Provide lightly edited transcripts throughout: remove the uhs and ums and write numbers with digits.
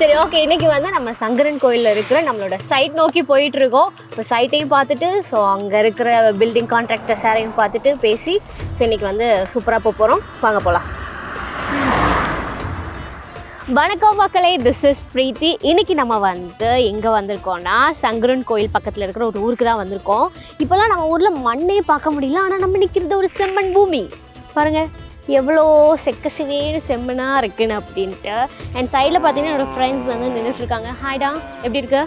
சரி, ஓகே. இன்னைக்கு வந்து நம்ம சங்கரன் கோயில்ல இருக்கிற நம்மளோட சைட் நோக்கி போயிட்டு இருக்கோம். இப்போ சைட்டையும் பார்த்துட்டு, ஸோ அங்கே இருக்கிற பில்டிங் கான்ட்ராக்டர் சாரையும் பார்த்துட்டு பேசி, ஸோ இன்னைக்கு வந்து சூப்பராக போகிறோம். வாங்க போகலாம். வணக்கம் மக்களே, திஸ் இஸ் பிரீத்தி. இன்னைக்கு நம்ம வந்து எங்கே வந்திருக்கோம்னா சங்கரன் கோயில் பக்கத்தில் இருக்கிற ஒரு ஊருக்கு தான் வந்திருக்கோம். இப்போல்லாம் நம்ம ஊரில் மண்ணே பார்க்க முடியல, ஆனால் நம்ம நிற்கிறது ஒரு செம்மண் பூமி. பாருங்க எவ்வளோ செக்க சிவேன்னு செம்மனாக இருக்குன்னு அப்படின்ட்டு. அண்ட் சைடில் பார்த்தீங்கன்னா என்னோடய ஃப்ரெண்ட்ஸ் வந்து நின்றுட்டுருக்காங்க. ஹாய்டா, எப்படி இருக்கு?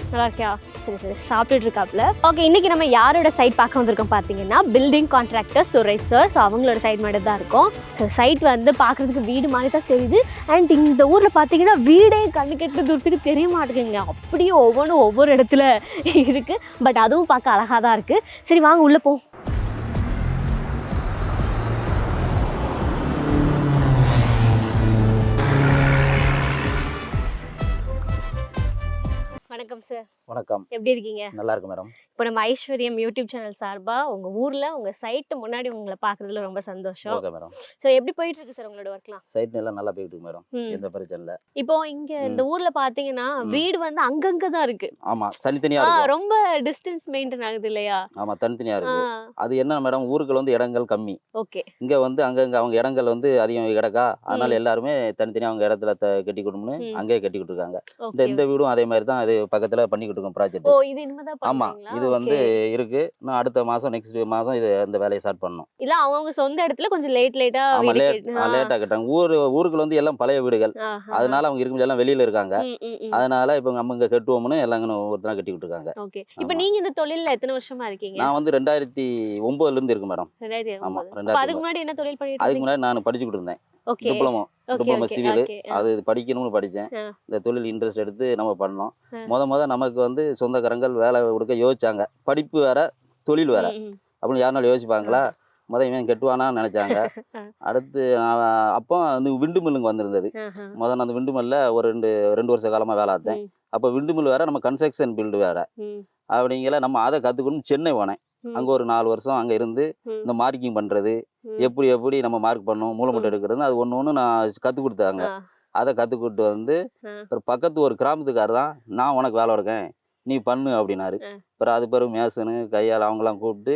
நல்லா இருக்கியா? சரி சரி, சாப்பிட்டுட்டு இருக்காப்புல. ஓகே, இன்றைக்கி நம்ம யாரோட சைட் பார்க்க வந்திருக்கோம் பார்த்தீங்கன்னா building contractor Suresh sir. So அவங்களோட சைட் மட்டும் தான் இருக்கும். ஸோ சைட் வந்து பார்க்குறதுக்கு வீடு மாதிரி தான் தெரியுது. அண்ட் இந்த ஊரில் பார்த்தீங்கன்னா வீடே கண்ணு கெட்டு தூரத்துக்கு தெரிய மாட்டேங்குங்க. அப்படியே ஒவ்வொன்றும் ஒவ்வொரு இடத்துல இருக்குது. பட் அதுவும் பார்க்க அழகாக தான் இருக்குது. சரி வாங்க உள்ளே போ. வணக்கம் சார். வணக்கம். எப்படி இருக்கீங்க? நல்லா இருக்கு மேடம். இப்போ நம்ம ஐஸ்வர்யம் யூடியூப் சேனல் சார்பாக உங்கள் ஊரில் உங்கள் சைட்டு முன்னாடி உங்களை பார்க்குறதுல ரொம்ப சந்தோஷம். Okay madam. ஸோ எப்படி போயிட்டு இருக்கு சார் உங்களோட ஒர்க்லாம்? சைட் எல்லாம் நல்லா போயிட்டு இருக்கு மேடம். எந்த பிரச்சனை இல்லை. இப்போ இங்கே இந்த ஊரில் பார்த்தீங்கன்னா வீடு வந்து அங்கங்கே தான் இருக்கு. ஆமாம், தனித்தனியாக இருக்கு. ரொம்ப டிஸ்டன்ஸ் மெயின்டைன் ஆகுது இல்லையா? ஆமாம், தனித்தனியாக இருக்கு. அது என்ன மேடம், ஊருக்குள்ள வந்து இடங்கள் கம்மி. ஓகே. இங்கே வந்து அங்கங்கே அவங்க இடங்கள் வந்து அதிகம் கிடக்கா. அதனால எல்லாருமே தனித்தனியாக அவங்க இடத்துல கட்டி கொடும்னு அங்கேயே கட்டிக்கிட்டு இருக்காங்க. இந்த வீடும் அதே மாதிரி தான், அது பக்கத்தில் பண்ணிக்கிட்டு இருக்கோம் ப்ராஜெக்ட். ஓ, இது இனிமேதான் பண்ணுவீங்களா? ஆமாம், இது வந்து இருக்கு. நான் அடுத்த மாதம் நெக்ஸ்ட் மாதம் இது இந்த வேலையை ஸ்டார்ட் பண்ணணும். இல்லை அவங்க சொந்த இடத்துல கொஞ்சம் லேட்டாக லேட்டாக கட்டாங்க. ஊருக்குள்ள வந்து எல்லாம் பழைய வீடுகள். அதனால அவங்க இருக்கும் எல்லாம் வெளியில இருக்காங்க. அதனால இப்போ நம்ம இங்கே கட்டுவோம்னு எல்லாம் ஒருத்தனா கட்டிக்கிட்டு இருக்காங்க. ஓகே. இப்போ நீங்க இந்த தொழிலில் எத்தனை வருஷமா இருக்கீங்க? நான் வந்து 2009ல இருந்து இருக்கு மேடம். 2009. அதுக்கு முன்னாடி என்ன தொழில் பண்ணிட்டு? அதுக்கு முன்னாடி நான் படிச்சுக்கிட்டு இருந்தேன். Diploma civil. அது படிக்கணும்னு படித்தேன். இந்த தொழில் இன்ட்ரெஸ்ட் எடுத்து நம்ம பண்ணோம். முத நமக்கு வந்து சொந்தக்காரங்கள் வேலை கொடுக்க யோசிச்சாங்க. படிப்பு வேற தொழில் வேற அப்படின்னு யாருனாலும் யோசிப்பாங்களா? இவன் கெட்டுவானான்னு நினைச்சாங்க. அடுத்து அப்போ அந்த விண்டு மில்லுங்க வந்திருந்தது. நான் அந்த விண்டு மில்ல ஒரு ரெண்டு வருஷ காலமாக வேலை பார்த்தேன். அப்போ விண்டு மில் வேற, நம்ம கன்ஸ்ட்ரக்ஷன் பில்டு வேற. அப்படிங்கிற நம்ம அதை கற்றுக்கணும்னு சென்னை போனேன். அங்கே ஒரு 4 வருஷம் அங்கே இருந்து இந்த மார்க்கிங் பண்ணுறது, எப்படி நம்ம மார்க் பண்ணணும், மூலமட்டம் எடுக்கிறது, அது ஒன்று நான் கற்றுக் கொடுத்தாங்க. அதை கற்றுக்கிட்டு வந்து ஒரு பக்கத்து ஒரு கிராமத்துக்காரர் தான், நான் உனக்கு வேலை இருக்கேன் நீ பண்ணு அப்படின்னாரு. அப்புறம் அது பிறகு மேசனு கையால் அவங்களாம் கூப்பிட்டு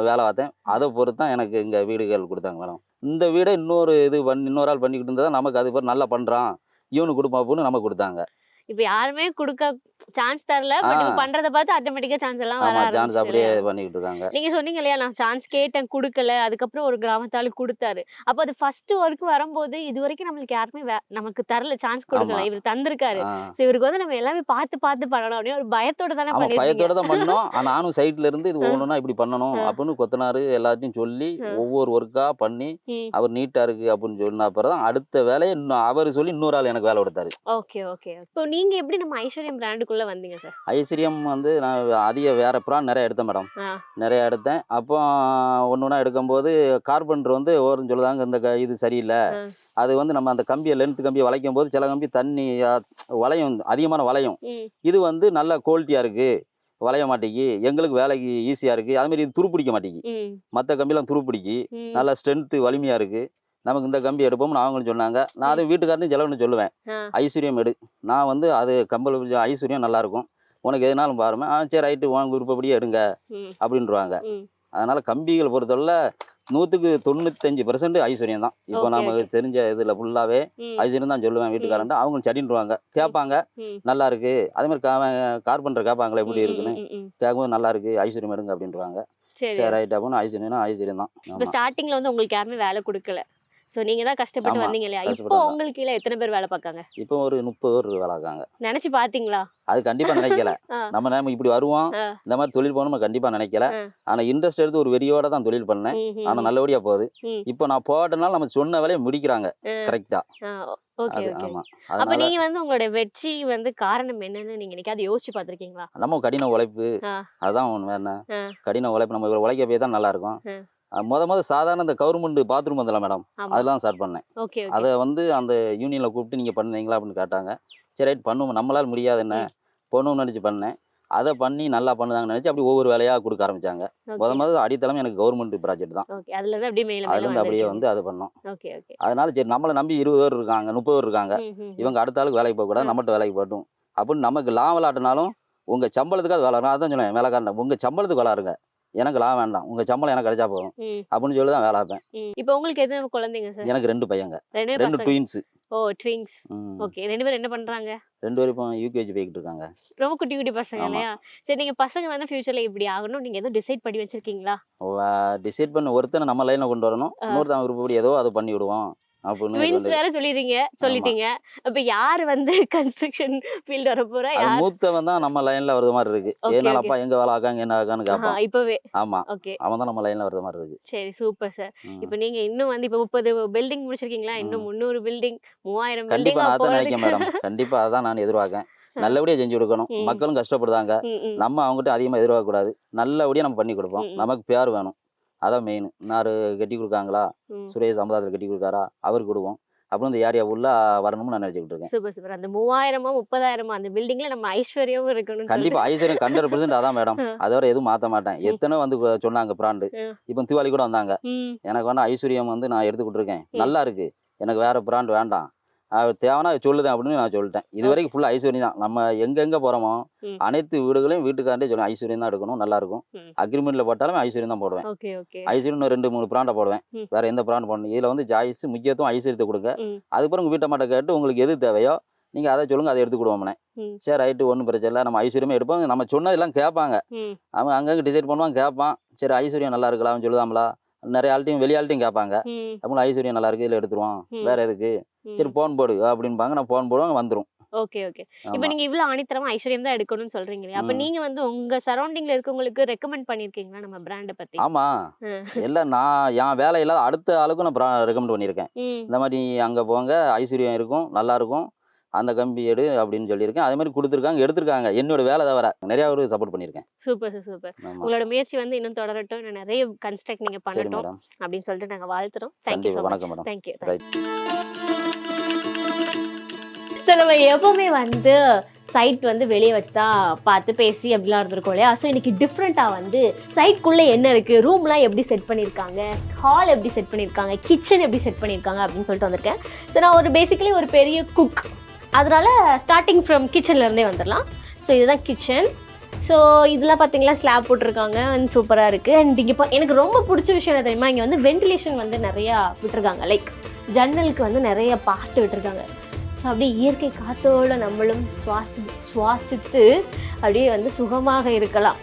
வேலை பார்த்தேன். அதை பொறுத்து தான் எனக்கு இங்கே வீடுகள் கொடுத்தாங்க மேடம். இந்த வீடை இன்னொரு ஆள் பண்ணிக்கிட்டு இருந்ததா நமக்கு அது பேர் நல்லா பண்ணுறான் இவனு கொடுப்பா அப்படின்னு நமக்கு கொடுத்தாங்க. இப்போ யாருமே கொடுக்க சான்ஸ் தரல, பட் இவங்க பண்றத பார்த்து ஆட்டோமேட்டிக்கா சான்ஸ் எல்லாம் வர ஆரம்பிச்சிருச்சு. சான்ஸ் அப்படியே பண்ணிட்டு இருக்காங்க. நீங்க சொன்னீங்க இல்லையா, நான் சான்ஸ் கேட்டேன் கொடுக்கல, அதுக்கப்புறம் ஒரு கிராமத்தாளு கொடுத்தாரு. அப்போ அது ஃபர்ஸ்ட் ஒர்க் வரும்போது இது வரைக்கும் நம்மளுக்கு யாருமே நமக்கு தரல, சான்ஸ் கொடுக்கல, இவர் தந்திருக்காரு. இவருக்கு வந்து நம்ம எல்லாமே பார்த்து பண்ணணும் அப்படின்னு ஒரு பயத்தோட தானே பண்ணிருக்கீங்க. பயத்தோட தான் பண்ணோம். நானும் சைட்ல இருந்து இது ஒண்ணுனா இப்படி பண்ணணும் அப்படின்னு கொத்தனாரு எல்லாத்தையும் சொல்லி ஒவ்வொரு ஒர்க்கா பண்ணி அவர் நீட்டா இருக்கு அப்படின்னு சொன்ன அப்புறம் தான் அடுத்த வேலையை அவர் சொல்லி இன்னொரு ஆள் எனக்கு வேலை கொடுத்தாரு. Okay okay. இப்போ நீங்க எப்படி நம்ம ஐஸ்வர்யம் பிராண்டுக்குள்ள வந்தீங்க சார்? ஐஸ்வர்யம் வந்து நான் அதிக வேற பிராண்ட் நிறைய எடுத்தேன் மேடம். நிறைய எடுத்தேன். அப்போ ஒன்னொன்னா எடுக்கும்போது கார்பெண்டர் வந்து ஓரம் சொல்லுதாங்க, இந்த இது சரியில்லை, அது வந்து நம்ம அந்த கம்பியை லென்த் கம்பியை வளைக்கும் போது சில கம்பி தண்ணி வளையும், அதிகமான வளையும். இது வந்து நல்ல குவாலிட்டியா இருக்கு, வளைய மாட்டேங்கி, எங்களுக்கு வேலைக்கு ஈஸியா இருக்கு. அது மாதிரி இது துருப்பிடிக்க மாட்டேங்கி, மற்ற கம்பியெல்லாம் துருப்பிடிக்கி நல்ல ஸ்ட்ரென்த்து வலிமையா இருக்கு, நமக்கு இந்த கம்பி எடுப்போம்னு அவங்களும் சொன்னாங்க. நான் அது வீட்டுக்காரனையும் செலவுன்னு சொல்லுவேன், ஐஸ்வர்யம் எடு, நான் வந்து அது கம்பல் ஐஸ்வர்யம் நல்லா இருக்கும், உனக்கு எதுனாலும் பாருமே. சரி ரைட்டு, உனக்கு விருப்பப்படியே எடுங்க அப்படின்றாங்க. அதனால கம்பிகள் பொறுத்தவரை 95% ஐஸ்வர்யம் தான். இப்போ நமக்கு தெரிஞ்ச இதுல ஃபுல்லாவே ஐஸ்வர்யம் தான் சொல்லுவேன் வீட்டுக்காரன்ட்டு. அவங்க சரின்றுவாங்க, கேட்பாங்க நல்லா இருக்கு. அதே மாதிரி கார்பெண்டர் கேட்பாங்களே எப்படி இருக்குன்னு, கேட்கும்போது நல்லா இருக்கு ஐஸ்வர்யம் எடுங்க அப்படின்றாங்க. சரி ரைட் அப்படின்னு ஐஸ்வர்யம் தான். இப்போ ஸ்டார்டிங்ல வந்து உங்களுக்கு யாருமே வேலை கொடுக்கல, ஸோ நீங்க தான் கஷ்டப்பட்டு வந்தீங்க இல்லையா? இப்போ உங்களுக்கு கீழே எத்தனை பேர் வேலை பார்க்காங்க? இப்போ ஒரு 30 பேர் வேலை பார்க்காங்க. நினைச்சு பாத்தீங்களா? அது கண்டிப்பா நினைக்கல. நம்ம இப்படி வருவோம், இந்த மாதிரி தொழில் போகணும் கண்டிப்பா நினைக்கல. ஆனா இன்ட்ரெஸ்ட் எடுத்து ஒரு வெறியோட தான் தொழில் பண்ணேன். ஆனா நல்லபடியா போகுது. இப்போ நான் போட்டனால நம்ம சொன்ன வேலையை முடிக்கிறாங்க கரெக்டா. அப்ப நீங்க வந்து உங்களோட வெற்றி வந்து காரணம் என்னன்னு நீங்க என்னைக்காவது யோசிச்சு பாத்திருக்கீங்களா? நம்ம கடின உழைப்பு, அதான் ஒண்ணு வேணும். கடின உழைப்பு, நம்ம உழைக்க போய் தான் நல்லா இருக்கும். முத சாதாரண இந்த கவர்மெண்ட் பாத்ரூம் வந்தல மேடம், அதெல்லாம் ஸ்டார்ட் பண்ணேன். அதை வந்து அந்த யூனியன்ல கூப்பிட்டு நீங்க பண்ணுவீங்களா அப்படின்னு கேட்டாங்க. சரி ரைட் பண்ணுவோம், நம்மளால முடியாது என்ன பண்ணுவோம்னு நினைச்சு பண்ணேன். அதை பண்ணி நல்லா பண்ணுதாங்கன்னு நினச்சி அப்படி ஒவ்வொரு வேலையாக கொடுக்க ஆரம்பிச்சாங்க. முதல் அடித்தளம் எனக்கு கவர்மெண்ட் ப்ராஜெக்ட் தான். ஓகே, அதுலேருந்து அப்படியே மேலே அதுலேருந்து அப்படியே வந்து அதை பண்ணோம். Okay okay. அதனால சரி நம்மளை நம்பி 20 பேர் இருக்காங்க, 30 பேர் இருக்காங்க, இவங்க அடுத்த ஆளுக்கு வேலைக்கு போகக்கூடாது, நம்மகிட்ட வேலைக்கு போகட்டும் அப்படின்னு நமக்கு லாபம் விளாட்டினாலும் உங்கள் சம்பளத்துக்கு அது வேலை. அதான் சொன்னேன் வேலைக்காரன், உங்கள் சம்பளத்துக்கு விளாடுங்க, எனக்கு லாபம் வேண்டாம், உங்கள் சம்பளம் எனக்கு கிடைச்சா போதும் அப்படின்னு சொல்லி தான் வேலை வைப்பேன். இப்போ உங்களுக்கு எத்தனை குழந்தைங்க சார்? எனக்கு 2 பையங்க, 2 ட்வின்ஸ். ஓ ட்வின்ஸ். ஓகே, 2 பேரும் என்ன பண்றாங்க? 2 பேரும் இப்போ யூகேஜி போய்கிட்டு இருக்காங்க. ரொம்ப குட்டி குட்டி பசங்க இல்லையா? சரி, நீங்க பசங்க வந்து ஃபியூச்சர்ல இப்படி ஆகணும் நீங்க எதுவும் டிசைட் பண்ணி வச்சிருக்கீங்களா? டிசைட் பண்ண ஒருத்தனை நம்ம லைனில் கொண்டு வரணும், இன்னொருத்தன் விருப்பப்படி ஏதோ அதை பண்ணி விடுவோம் அப்படின்னு. ட்வின்ஸ் வேற சொல்லிட்டீங்க. அப்ப யார் வந்து கன்ஸ்ட்ரக்ஷன் ஃபீல்ட் வர போறா? யார் மூத்தவன் தான் நம்ம லைன்ல வரது மாதிரி இருக்கு. ஏன்னா அப்பா எங்க வேலை ஆகாங்க என்ன ஆகான்னு கேட்பான் இப்பவே. ஆமா, ஓகே, அவன் தான் நம்ம லைன்ல வரது மாதிரி இருக்கு. சரி, சூப்பர் சார். இப்போ நீங்க இன்னும் வந்து இப்போ 30 பில்டிங் முடிச்சிருக்கீங்களா? இன்னும் 300 பில்டிங், 3000 பில்டிங். கண்டிப்பா நான் அதான் நினைக்கிறேன் மேடம். கண்டிப்பா அதான் நான் எதிர்பார்க்கேன். நல்லபடியா செஞ்சு கொடுக்கணும். மக்களும் கஷ்டப்படுறாங்க, நம்ம அவங்ககிட்ட அதிகமா எதிர்பார்க்க கூடாது. நல்லபடியா நம்ம பண்ணி கொடுப்போம். நமக்கு பேர் வேணும், அதான் மெயின். நாரு கட்டி கொடுக்காங்களா, சுரேஷ் அமதாத்தில் கட்டி கொடுக்காரா, அவருக்கு கொடுவோம். அப்புறம் இந்த ஏரியா உள்ள வரணும்னு நான் நினைச்சுக்கிட்டு இருக்கேன். Super super. அந்த 3000 30,000 அந்த பில்டிங்ல நம்ம ஐஸ்வர்யமும் இருக்கணும். கண்டிப்பா ஐஸ்வர்யம் 100% அதான் மேடம். அதோட எதுவும் மாற்ற மாட்டேன். எத்தனை வந்து சொன்னாங்க பிராண்டு, இப்போ திவாலி கூட வந்தாங்க. எனக்கு வேணா ஐஸ்வர்யம் வந்து நான் எடுத்துக்கிட்டு இருக்கேன், நல்லா இருக்கு, எனக்கு வேற பிராண்ட் வேண்டாம், தேவைன்னா சொல்லுதேன் அப்படின்னு நான் சொல்லிட்டேன். இது வரைக்கும் ஃபுல்லாக ஐஸ்வர்யம் தான். நம்ம எங்கெங்கே போகிறோமோ அனைத்து வீடுகளையும் வீட்டுக்காரே சொல்லுவேன் ஐஸ்வர்யம் தான் எடுக்கணும், நல்லா இருக்கும். அக்ரிமெண்ட்டில் போட்டாலுமே ஐஸ்வர்யம் தான் போடுவேன். ஐஸ்வர்யம் 2-3 பிராண்டை போடுவேன், வேற எந்த பிராண்ட் போடணும். இதில் வந்து ஜாய்ஸ் முக்கியத்துவம் ஐஸ்வர்யத்தை கொடுங்க. அதுக்கப்புறம் உங்கள் வீட்டை மாட்ட கேட்டு உங்களுக்கு எது தேவையோ நீங்கள் அதை சொல்லுங்கள், அதை எடுத்து கொடுவோம்னே. சரி ரைட்டு, ஒன்றும் பிரச்சனை இல்லை, நம்ம ஐஸ்வர்யமே எடுப்போம். நம்ம சொன்னதெல்லாம் கேட்பாங்க, அவங்க அங்கங்கே டிசைட் பண்ணுவாங்க, கேட்பான். சரி ஐஸ்வர்யம் நல்லா இருக்கலாம்னு சொல்லுதாங்களா, நிறைய ஆள்ட்டையும் வெளியாள்ட்டையும் கேட்பாங்க. நம்மளும் ஐஸ்வர்யம் நல்லா இருக்கு, இதில் எடுத்துருவோம், வேற எதுக்கு, சரி போன் போடு அப்படின்பாங்க. நான் போன் போடுவாங்க, வந்துடும். Okay okay. இப்போ நீங்க இவ்வளவு ஆணித்தரமா ஐஸ்வர்யம் தான் எடுக்கணும்னு சொல்றீங்க. அப்ப நீங்க வந்து உங்க சரௌண்டிங்ல இருக்கவங்களுக்கு ரெக்கமெண்ட் பண்ணிருக்கீங்களா நம்ம பிராண்ட பத்தி? ஆமா, எல்லாம் நான் என் வேலை இல்லாத அடுத்த ஆளுக்கும் நான் ரெக்கமெண்ட் பண்ணியிருக்கேன். இந்த மாதிரி அங்க போங்க, ஐஸ்வர்யம் இருக்கும், நல்லா இருக்கும், அந்த கம்பி எடு அப்படின்னு சொல்லியிருக்கேன். அதே மாதிரி கொடுத்துருக்காங்க, எடுத்திருக்காங்க. என்னோட வேலை தவிர நிறைய ஒரு சப்போர்ட் பண்ணியிருக்கேன். Super super. உங்களோட முயற்சி வந்து இன்னும் தொடரட்டும், நிறைய கன்ஸ்ட்ரக்ட் நீங்க பண்ணட்டும் அப்படின்னு சொல்லிட்டு நாங்க வாழ்த்துறோம். Thank you so much. வணக்கம் மேடம். தேங்க்யூ. ஸோ நம்ம எப்பவுமே வந்து சைட் வந்து வெளியே வச்சு தான் பார்த்து பேசி அப்படிலாம் இருந்திருக்கோம் இல்லையா? ஸோ இன்னைக்கு டிஃப்ரெண்ட்டாக வந்து சைட்குள்ளே என்ன இருக்குது, ரூம்லாம் எப்படி செட் பண்ணியிருக்காங்க, ஹால் எப்படி செட் பண்ணியிருக்காங்க, கிச்சன் எப்படி செட் பண்ணியிருக்காங்க அப்படின்னு சொல்லிட்டு வந்திருக்கேன். ஸோ நான் ஒரு பேசிக்கலி ஒரு பெரிய குக், அதனால ஸ்டார்டிங் ஃப்ரம் கிச்சன்லேருந்தே வந்துடலாம். ஸோ இதுதான் கிச்சன். ஸோ இதெல்லாம் பார்த்தீங்களா ஸ்லாப் போட்டிருக்காங்க அண்ட் சூப்பராக இருக்குது. அண்ட் இங்கே இப்போ எனக்கு ரொம்ப பிடிச்ச விஷயம் என்ன தெரியுமா, இங்கே வந்து வென்டிலேஷன் வந்து நிறையா விட்டுருக்காங்க. லைக் ஜன்னலுக்கு வந்து நிறைய பார்ட்டு விட்டுருக்காங்க. ஸோ அப்படியே இயற்கை காற்றோடு நம்மளும் சுவாசித்து அப்படியே வந்து சுகமாக இருக்கலாம்.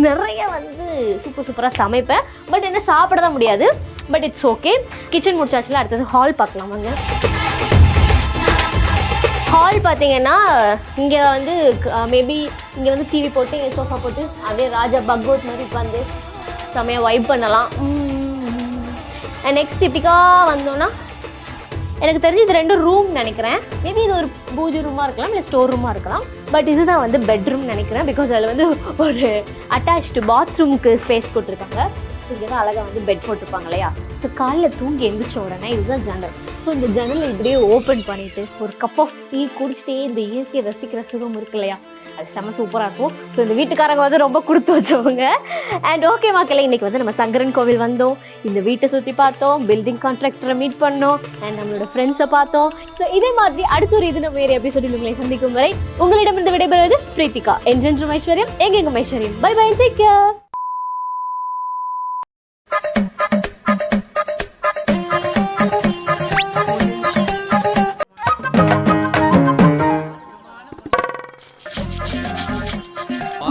நிறைய வந்து சூப்பராக சமைப்பேன், பட் என்ன சாப்பிட தான் முடியாது, பட் இட்ஸ் ஓகே. கிச்சன் முடிச்சாச்சுல, அடுத்தது ஹால் பார்க்கலாமாங்க. ஹால் பார்த்தீங்கன்னா இங்கே வந்து மேபி இங்கே வந்து டிவி போட்டு இங்கே சோஃபா போட்டு அப்படியே ராஜா பகவத் மாதிரி உட்காந்து செமையாக வைப் பண்ணலாம். அண்ட் நெக்ஸ்ட் டிப்பிக்காக வந்தோன்னா எனக்கு தெரிஞ்சு இது 2 ரூம் நினைக்கிறேன். மேபி இது ஒரு பூஜை ரூமாக இருக்கலாம், இல்லை ஸ்டோர் ரூமாக இருக்கலாம். பட் இதுதான் வந்து பெட்ரூம் நினைக்கிறேன். பிகாஸ் அதில் வந்து ஒரு அட்டாச்டு பாத்ரூமுக்கு ஸ்பேஸ் கொடுத்துருக்காங்க. இங்கே தான் அழகாக வந்து பெட் போட்டிருப்பாங்க இல்லையா? ஸோ காலையில் தூங்கி எழுந்திரிச்ச உடனே இதுதான் ஜன்னல். ஸோ இந்த ஜன்னலை இப்படியே ஓப்பன் பண்ணிவிட்டு ஒரு கப் ஆஃப் டீ குடிச்சிட்டே இந்த இயற்கையை ரசிக்கிற சுகம் இருக்கு இல்லையா, அது செம்ம சூப்பராக இருக்கும். ஸோ இந்த வீட்டுக்காரங்க வந்து ரொம்ப கொடுத்து வச்சவங்க. அண்ட் ஓகே மக்களே, இன்றைக்கி வந்து நம்ம சங்கரன் கோவில் வந்தோம், இந்த வீட்டை சுற்றி பார்த்தோம், பில்டிங் கான்ட்ராக்டரை மீட் பண்ணோம், அண்ட் நம்மளோட ஃப்ரெண்ட்ஸை பார்த்தோம். ஸோ இதே மாதிரி அடுத்த ஒரு இது நம்ம வேறு எபிசோடில் உங்களை சந்திக்கும் வரை உங்களிடமிருந்து விடைபெறுவது பிரீத்திகா. என்றென்றும் ஐஸ்வர்யம், எங்கெங்கும் ஐஸ்வர்யம். Bye bye, take care.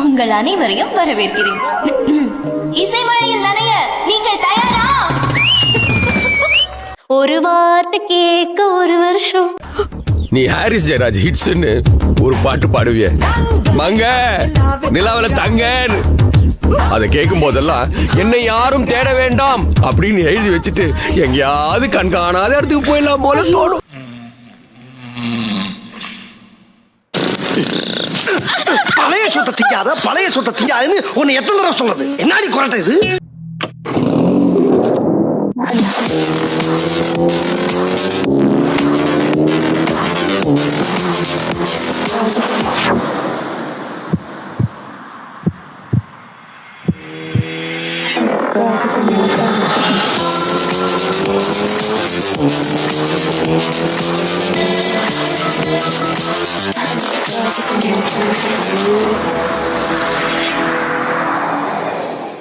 உங்கள் அனைவரையும் வரவேற்கிறேன். இசை மழையில் நனைய நீங்கள் தயாரா? ஒரு வார்த்தை கேட்க ஒரு வருஷம். நீ ஹாரிஸ் ஜெயராஜ் ஹிட்ஸ்ன்னு ஒரு பாட்டு பாடுவிய, மங்க நிலாவில தங்க, அதை கேட்கும் போதெல்லாம் என்னை யாரும் தேட வேண்டாம் அப்படின்னு எழுதி வச்சுட்டு எங்கேயாவது கண்காணாத இடத்துக்கு போயிடலாம் போல தோணும். பழைய சொத்தை திங்காதுன்னு உன்னை எத்தனை தடவை சொல்றது? என்னடி குரட்டை இது?